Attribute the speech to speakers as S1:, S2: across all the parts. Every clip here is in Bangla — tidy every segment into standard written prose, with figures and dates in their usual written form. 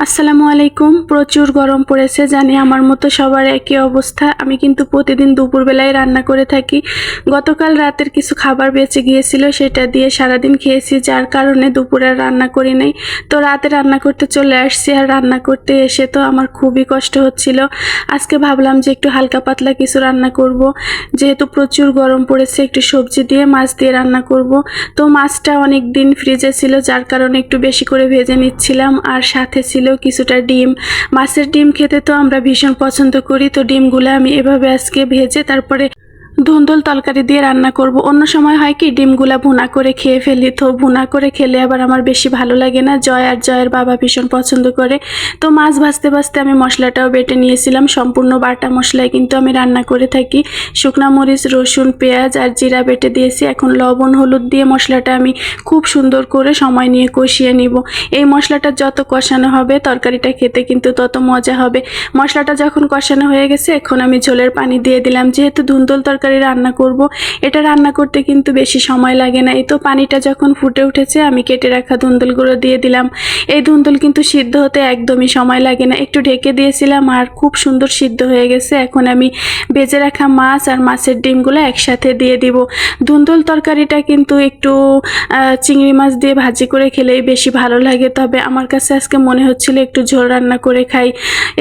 S1: আসসালামু আলাইকুম। প্রচুর গরম পড়েছে জানি, আমার মতো সবার একই অবস্থা। আমি কিন্তু প্রতিদিন দুপুরবেলায় রান্না করে থাকি। গতকাল রাতের কিছু খাবার বেঁচে গিয়েছিল, সেটা দিয়ে সারাদিন খেয়েছি, যার কারণে দুপুরে আর রান্না করি নাই। তো রাতে রান্না করতে চলে আসছি, আর রান্না করতে এসে তো আমার খুবই কষ্ট হচ্ছিল। আজকে ভাবলাম যে একটু হালকা পাতলা কিছু রান্না করব, যেহেতু প্রচুর গরম পড়েছে, একটু সবজি দিয়ে মাছ দিয়ে রান্না করব। তো মাছটা অনেক দিন ফ্রিজে ছিল, যার কারণে একটু বেশি করে ভেজে নিচ্ছিলাম, আর সাথে ছিল কিছুটা ডিম। মাছের ডিম খেতে তো আমরা ভীষণ পছন্দ করি। তো ডিমগুলো আমি এভাবে আজকে ভেজে তারপরে ধুন্দুল তরকারি দিয়ে রান্না করব। অন্য সময় হয় কি ডিমগুলা ভুনা করে খেয়ে ফেলি, তো ভুনা করে খেলে আবার আমার বেশি ভালো লাগে না। জয় আর জয়ের বাবা ভীষণ পছন্দ করে। তো মাছ ভাজতে ভাজতে আমি মশলাটাও বেটে নিয়েছিলাম, সম্পূর্ণ বাটা মশলায় কিন্তু আমি রান্না করে থাকি। শুকনা মরিচ, রসুন, পেঁয়াজ আর জিরা বেটে দিয়েছি। এখন লবণ হলুদ দিয়ে মশলাটা আমি খুব সুন্দর করে সময় নিয়ে কষিয়ে নিব। এই মশলাটা যত কষানো হবে তরকারিটা খেতে কিন্তু তত মজা হবে। মশলাটা যখন কষানো হয়ে গেছে, এখন আমি ঝোলের পানি দিয়ে দিলাম। যেহেতু ধুন্দুল তরকারি রান্না করব, এটা রান্না করতে কিন্তু বেশি সময় লাগে না। এই তো পানিটা যখন ফুটে উঠেছে, আমি কেটে রাখা ধুন্দুলগুলো দিয়ে দিলাম। এই ধুন্দুল কিন্তু সিদ্ধ হতে একদমই সময় লাগে না, একটু ঢেকে দিয়েছিলাম আর খুব সুন্দর সিদ্ধ হয়ে গেছে। এখন আমি ভেজে রাখা মাছ আর মাছের ডিমগুলো একসাথে দিয়ে দিব। ধুন্দুল তরকারিটা কিন্তু একটু চিংড়ি মাছ দিয়ে ভাজি করে খেলেই বেশি ভালো লাগে, তবে আমার কাছে আজকে মনে হচ্ছিল একটু ঝোল রান্না করে খাই,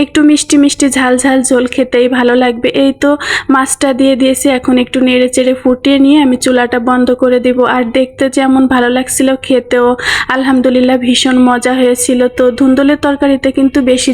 S1: একটু মিষ্টি মিষ্টি ঝাল ঝাল ঝোল খেতেই ভালো লাগবে। এই তো মাছটা দিয়ে দিয়েছি, এখন একটু নেড়ে চেড়ে ফুটিয়ে নিয়ে আমি চুলাটা বন্ধ করে দিব। আর দেখতে যেমন ভালো লাগছিল, খেতেও আলহামদুলিল্লাহ ভীষণ মজা হয়েছিল। তো ধুন্দুলের তরকারিতে কিন্তু বেশি